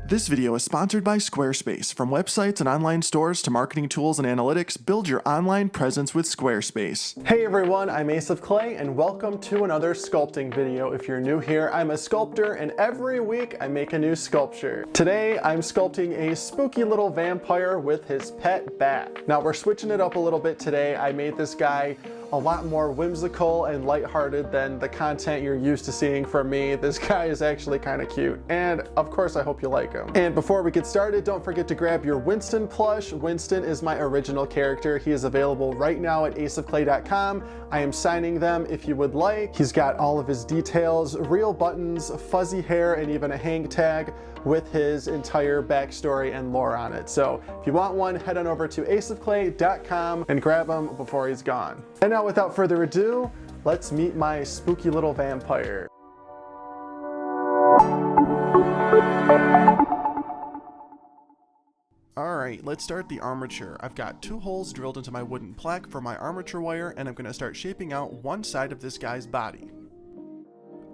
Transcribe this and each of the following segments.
This video is sponsored by Squarespace. From websites and online stores to marketing tools and analytics, build your online presence with Squarespace. Hey everyone, I'm Ace of Clay and welcome to another sculpting video. If you're new here, I'm a sculptor and every week I make a new sculpture. Today I'm sculpting a spooky little vampire with his pet bat. Now we're switching it up a little bit today. I made this guy a lot more whimsical and lighthearted than the content you're used to seeing from me. This guy is actually kind of cute, and of course I hope you like him. And before we get started, don't forget to grab your Winston plush. Winston is my original character. He is available right now at aceofclay.com. I am signing them if you would like. He's got all of his details, real buttons, fuzzy hair, and even a hang tag with his entire backstory and lore on it. So if you want one, head on over to aceofclay.com and grab him before he's gone. And now without further ado, let's meet my spooky little vampire. Alright, let's start the armature. I've got 2 holes drilled into my wooden plaque for my armature wire, and I'm going to start shaping out one side of this guy's body.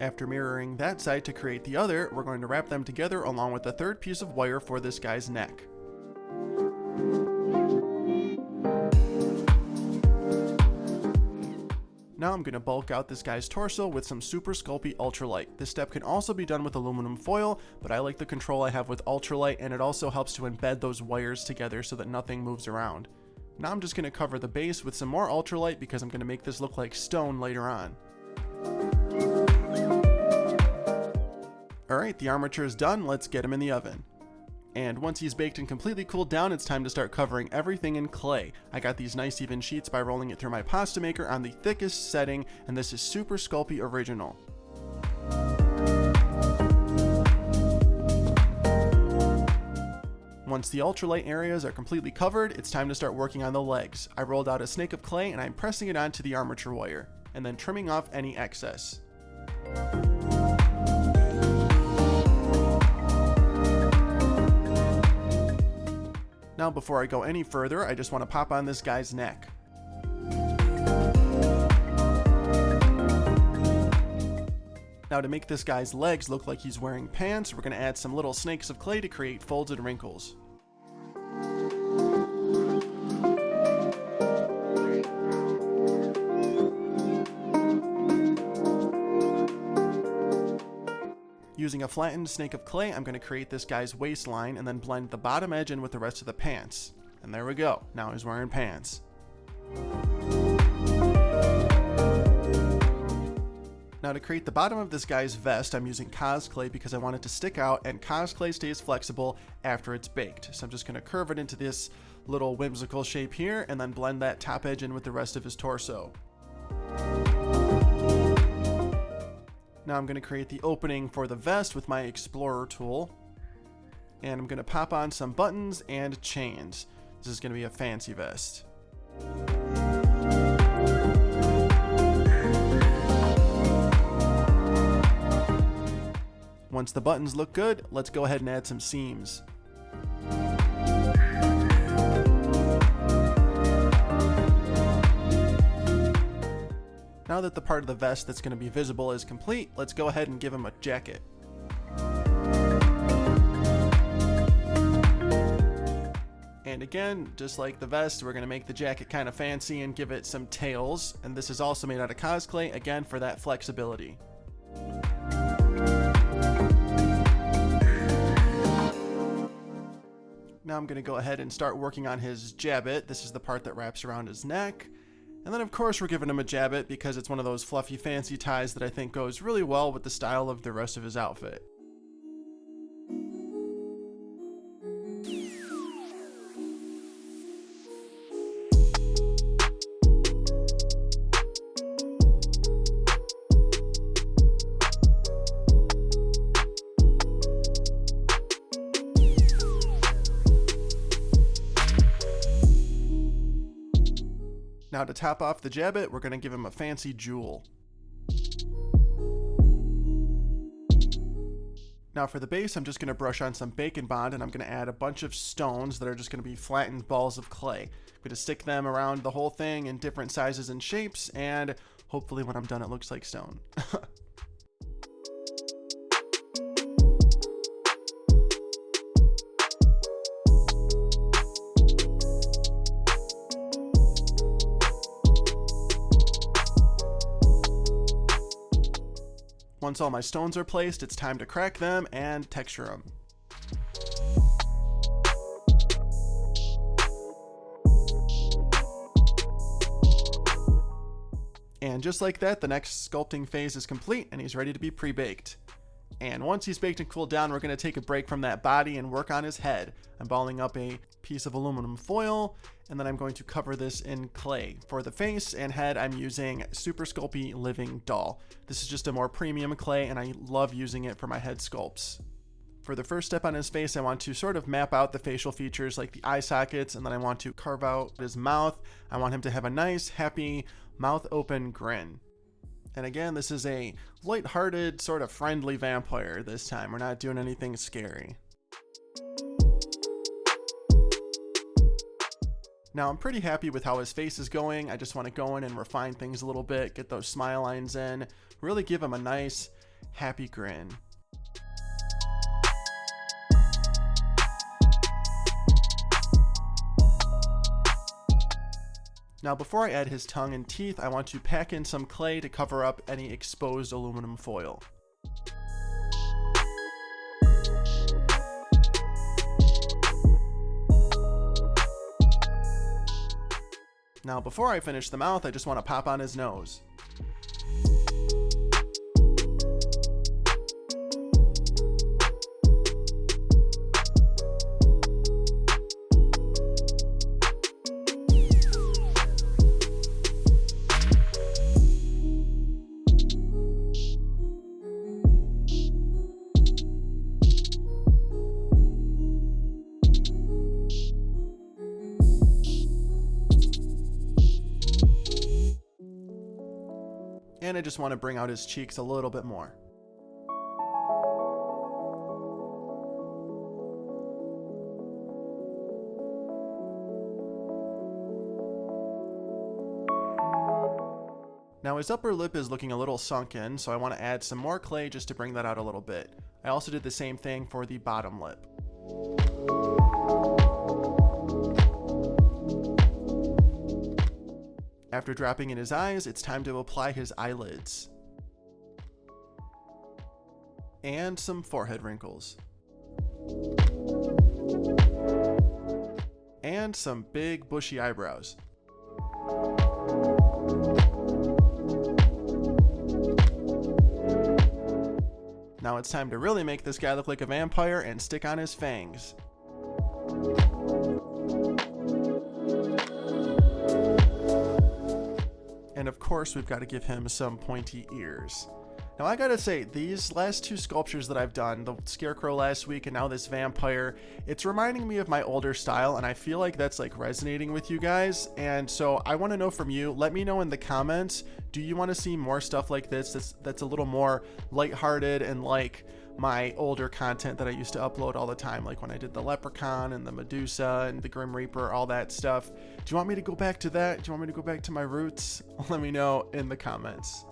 After mirroring that side to create the other, we're going to wrap them together along with the third piece of wire for this guy's neck. Now I'm going to bulk out this guy's torso with some Super Sculpey Ultralight. This step can also be done with aluminum foil, but I like the control I have with Ultralight, and it also helps to embed those wires together so that nothing moves around. Now I'm just going to cover the base with some more Ultralight because I'm going to make this look like stone later on. Alright, the armature is done, let's get him in the oven. And once he's baked and completely cooled down, it's time to start covering everything in clay. I got these nice even sheets by rolling it through my pasta maker on the thickest setting, and this is Super Sculpey Original. Once the ultralight areas are completely covered, it's time to start working on the legs. I rolled out a snake of clay and I'm pressing it onto the armature wire, and then trimming off any excess. Now before I go any further, I just want to pop on this guy's neck. Now to make this guy's legs look like he's wearing pants, we're going to add some little snakes of clay to create folds and wrinkles. Using a flattened snake of clay, I'm going to create this guy's waistline and then blend the bottom edge in with the rest of the pants. And there we go, now he's wearing pants. Now to create the bottom of this guy's vest, I'm using cos clay because I want it to stick out, and cos clay stays flexible after it's baked. So I'm just going to curve it into this little whimsical shape here and then blend that top edge in with the rest of his torso. Now I'm going to create the opening for the vest with my Explorer tool, and I'm going to pop on some buttons and chains. This is going to be a fancy vest. Once the buttons look good, let's go ahead and add some seams. Now that the part of the vest that's going to be visible is complete, let's go ahead and give him a jacket. And again, just like the vest, we're going to make the jacket kind of fancy and give it some tails. And this is also made out of cos clay, again for that flexibility. Now I'm going to go ahead and start working on his jabbet. This is the part that wraps around his neck. And then of course we're giving him a jabbet because it's one of those fluffy fancy ties that I think goes really well with the style of the rest of his outfit. Now to top off the jabbet, we're going to give him a fancy jewel. Now for the base, I'm just going to brush on some Bacon Bond, and I'm going to add a bunch of stones that are just going to be flattened balls of clay. I'm going to stick them around the whole thing in different sizes and shapes, and hopefully when I'm done it looks like stone. Once all my stones are placed, it's time to crack them and texture them. And just like that, the next sculpting phase is complete and he's ready to be pre-baked. And once he's baked and cooled down, we're going to take a break from that body and work on his head. I'm balling up a piece of aluminum foil, and then I'm going to cover this in clay. For the face and head, I'm using Super Sculpey Living Doll. This is just a more premium clay, and I love using it for my head sculpts. For the first step on his face, I want to sort of map out the facial features like the eye sockets, and then I want to carve out his mouth. I want him to have a nice, happy, mouth open grin. And again, this is a light-hearted, sort of friendly vampire this time. We're not doing anything scary. Now, I'm pretty happy with how his face is going. I just want to go in and refine things a little bit, get those smile lines in, really give him a nice, happy grin. Now, before I add his tongue and teeth, I want to pack in some clay to cover up any exposed aluminum foil. Now, before I finish the mouth, I just want to pop on his nose. And I just want to bring out his cheeks a little bit more. Now his upper lip is looking a little sunken, so I want to add some more clay just to bring that out a little bit. I also did the same thing for the bottom lip. After dropping in his eyes, it's time to apply his eyelids. And some forehead wrinkles. And some big bushy eyebrows. Now it's time to really make this guy look like a vampire and stick on his fangs. And of course, we've got to give him some pointy ears. Now I gotta say, these last two sculptures that I've done, the scarecrow last week and now this vampire, it's reminding me of my older style, and I feel like that's like resonating with you guys. And so I want to know from you, let me know in the comments, do you want to see more stuff like this that's a little more lighthearted and like my older content that I used to upload all the time, like when I did the Leprechaun and the Medusa and the Grim Reaper, all that stuff? Do you want me to go back to that? Do you want me to go back to my roots? Let me know in the comments.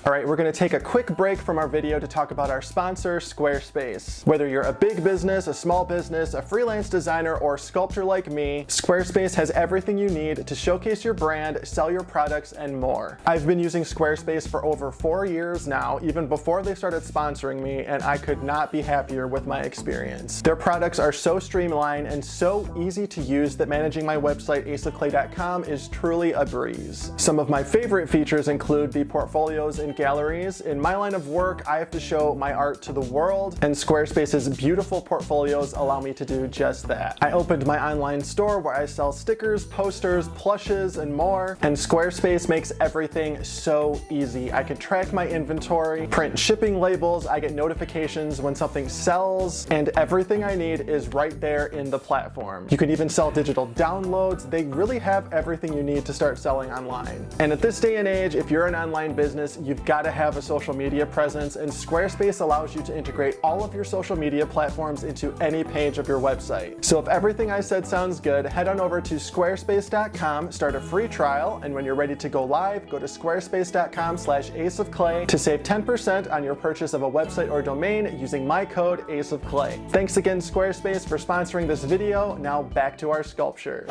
All right, we're gonna take a quick break from our video to talk about our sponsor, Squarespace. Whether you're a big business, a small business, a freelance designer, or sculptor like me, Squarespace has everything you need to showcase your brand, sell your products, and more. I've been using Squarespace for over 4 years now, even before they started sponsoring me, and I could not be happier with my experience. Their products are so streamlined and so easy to use that managing my website, aceofclay.com, is truly a breeze. Some of my favorite features include the portfolios and galleries. In my line of work, I have to show my art to the world, and Squarespace's beautiful portfolios allow me to do just that. I opened my online store where I sell stickers, posters, plushes, and more, and Squarespace makes everything so easy. I can track my inventory, print shipping labels, I get notifications when something sells, and everything I need is right there in the platform. You can even sell digital downloads. They really have everything you need to start selling online. And at this day and age, if you're an online business, you've got to have a social media presence, and Squarespace allows you to integrate all of your social media platforms into any page of your website. So if everything I said sounds good, head on over to squarespace.com, start a free trial, and when you're ready to go live, go to squarespace.com/aceofclay to save 10% on your purchase of a website or domain using my code aceofclay. Thanks again, Squarespace, for sponsoring this video. Now back to our sculpture.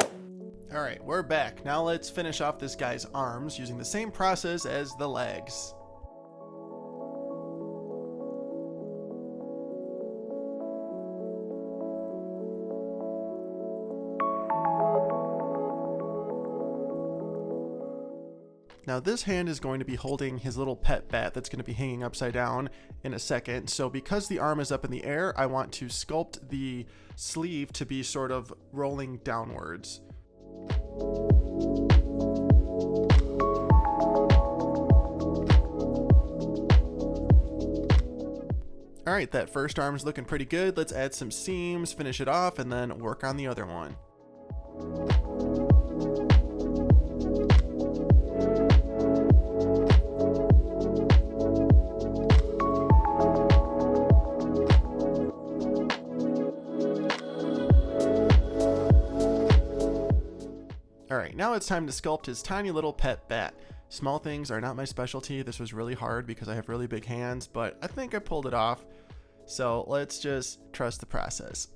All right, we're back. Now let's finish off this guy's arms using the same process as the legs. Now this hand is going to be holding his little pet bat that's going to be hanging upside down in a second. So because the arm is up in the air, I want to sculpt the sleeve to be sort of rolling downwards. All right, that first arm's looking pretty good. Let's add some seams, finish it off, and then work on the other one. All right, now it's time to sculpt his tiny little pet bat. Small things are not my specialty. This was really hard because I have really big hands, but I think I pulled it off. So let's just trust the process.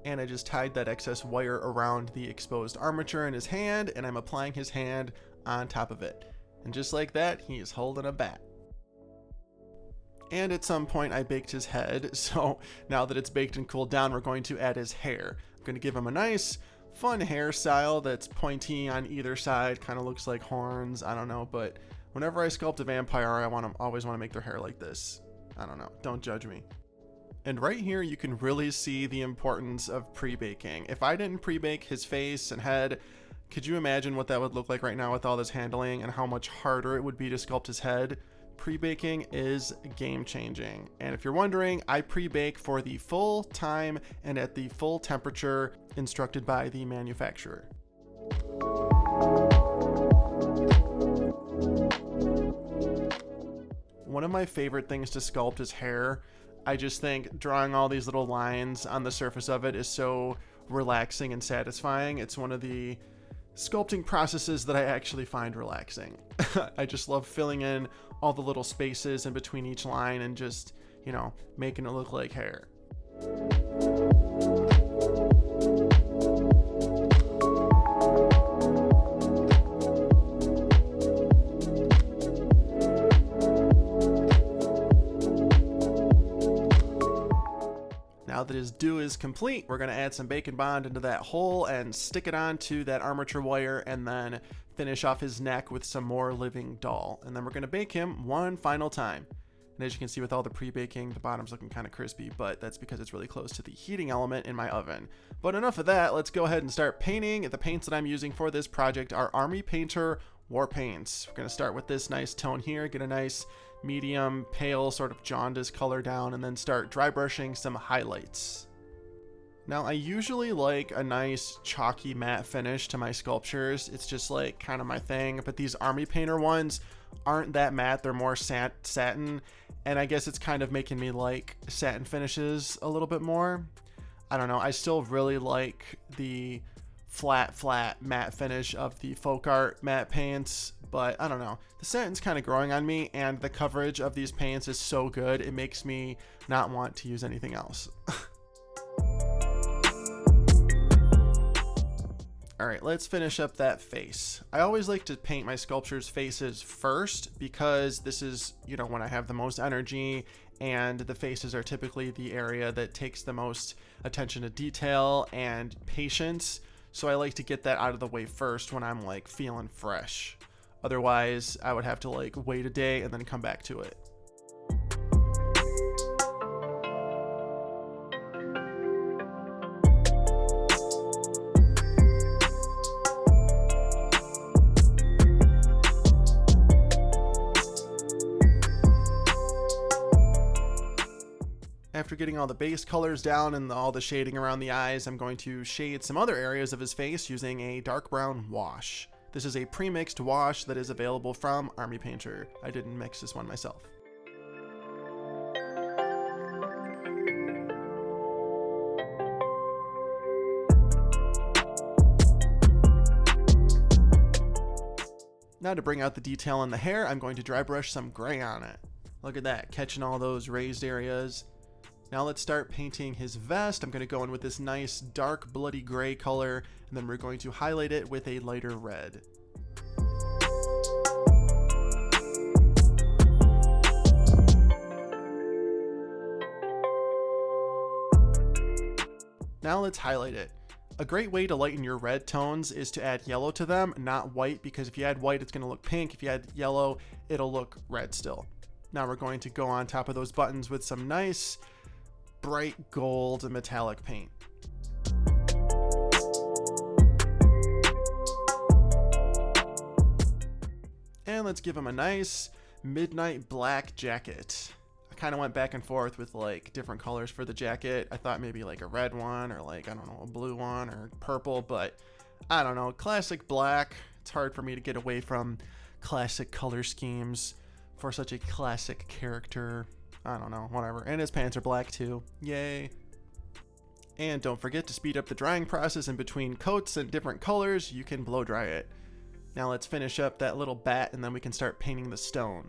And I just tied that excess wire around the exposed armature in his hand, and I'm applying his hand on top of it. And just like that, he is holding a bat. And at some point I baked his head, so now that it's baked and cooled down, we're going to add his hair. I'm going to give him a nice, fun hairstyle that's pointy on either side, kind of looks like horns, I don't know, but whenever I sculpt a vampire, I always want to make their hair like this. I don't know, don't judge me. And right here, you can really see the importance of pre-baking. If I didn't pre-bake his face and head, could you imagine what that would look like right now with all this handling and how much harder it would be to sculpt his head? Pre-baking is game-changing. And if you're wondering, I pre-bake for the full time and at the full temperature instructed by the manufacturer. One of my favorite things to sculpt is hair. I just think drawing all these little lines on the surface of it is so relaxing and satisfying. It's one of the sculpting processes that I actually find relaxing. I just love filling in all the little spaces in between each line and just, you know, making it look like hair. Now that his do is complete, we're going to add some bacon bond into that hole and stick it onto that armature wire and then finish off his neck with some more living doll. And then we're going to bake him one final time. And as you can see with all the pre-baking, the bottom's looking kind of crispy, but that's because it's really close to the heating element in my oven. But enough of that, let's go ahead and start painting. The paints that I'm using for this project are Army Painter War Paints. We're going to start with this nice tone here, get a nice medium pale sort of jaundice color down, and then start dry brushing some highlights. Now I usually like a nice chalky matte finish to my sculptures. It's just like kind of my thing, but these Army Painter ones aren't that matte, they're more satin, and I guess it's kind of making me like satin finishes a little bit more. I don't know, I still really like the flat matte finish of the folk art matte paints, but I don't know, the satin's kind of growing on me, and the coverage of these paints is so good it makes me not want to use anything else. All right, let's finish up that face. I always like to paint my sculptures' faces first because this is, you know, when I have the most energy, and the faces are typically the area that takes the most attention to detail and patience. So I like to get that out of the way first when I'm like feeling fresh. Otherwise, I would have to like wait a day and then come back to it. After getting all the base colors down and all the shading around the eyes, I'm going to shade some other areas of his face using a dark brown wash. This is a pre-mixed wash that is available from Army Painter. I didn't mix this one myself. Now to bring out the detail on the hair, I'm going to dry brush some gray on it. Look at that, catching all those raised areas. Now let's start painting his vest. I'm going to go in with this nice dark bloody gray color, and then we're going to highlight it with a lighter red. Now let's highlight it. A great way to lighten your red tones is to add yellow to them, not white, because if you add white, it's going to look pink. If you add yellow, it'll look red still. Now we're going to go on top of those buttons with some nice bright gold metallic paint. And let's give him a nice midnight black jacket. I kind of went back and forth with like different colors for the jacket. I thought maybe like a red one or like, I don't know, a blue one or purple, but I don't know, classic black. It's hard for me to get away from classic color schemes for such a classic character. I don't know, whatever. And his pants are black too. Yay. And don't forget to speed up the drying process in between coats and different colors. You can blow dry it. Now let's finish up that little bat and then we can start painting the stone.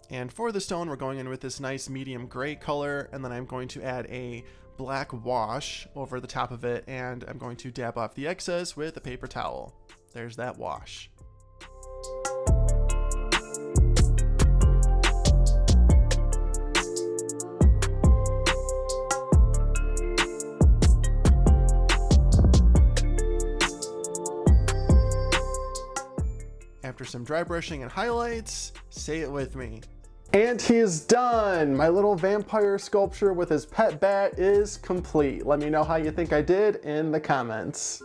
And for the stone, we're going in with this nice medium gray color, and then I'm going to add a black wash over the top of it, and I'm going to dab off the excess with a paper towel. There's that wash. After some dry brushing and highlights, say it with me. And he is done! My little vampire sculpture with his pet bat is complete. Let me know how you think I did in the comments.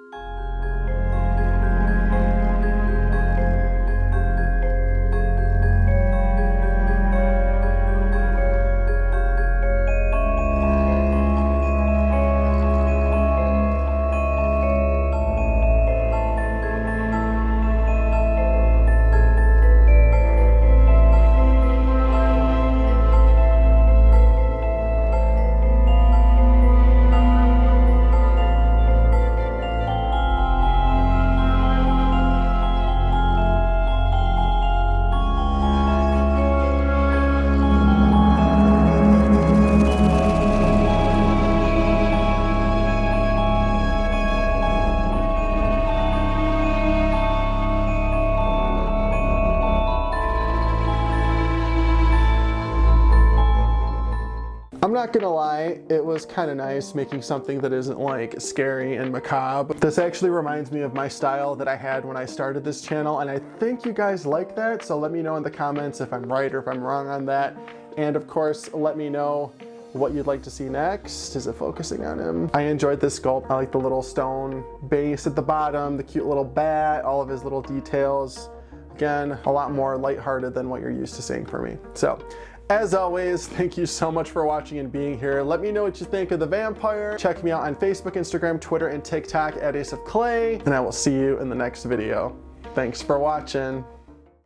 I'm not gonna lie, it was kind of nice making something that isn't like scary and macabre. This actually reminds me of my style that I had when I started this channel, and I think you guys like that, so let me know in the comments if I'm right or if I'm wrong on that. And of course, let me know what you'd like to see next. Is it focusing on him? I enjoyed this sculpt. I like the little stone base at the bottom, the cute little bat, all of his little details. Again, a lot more lighthearted than what you're used to seeing from me. So, as always, thank you so much for watching and being here. Let me know what you think of the vampire. Check me out on Facebook, Instagram, Twitter, and TikTok at Ace of Clay, and I will see you in the next video. Thanks for watching.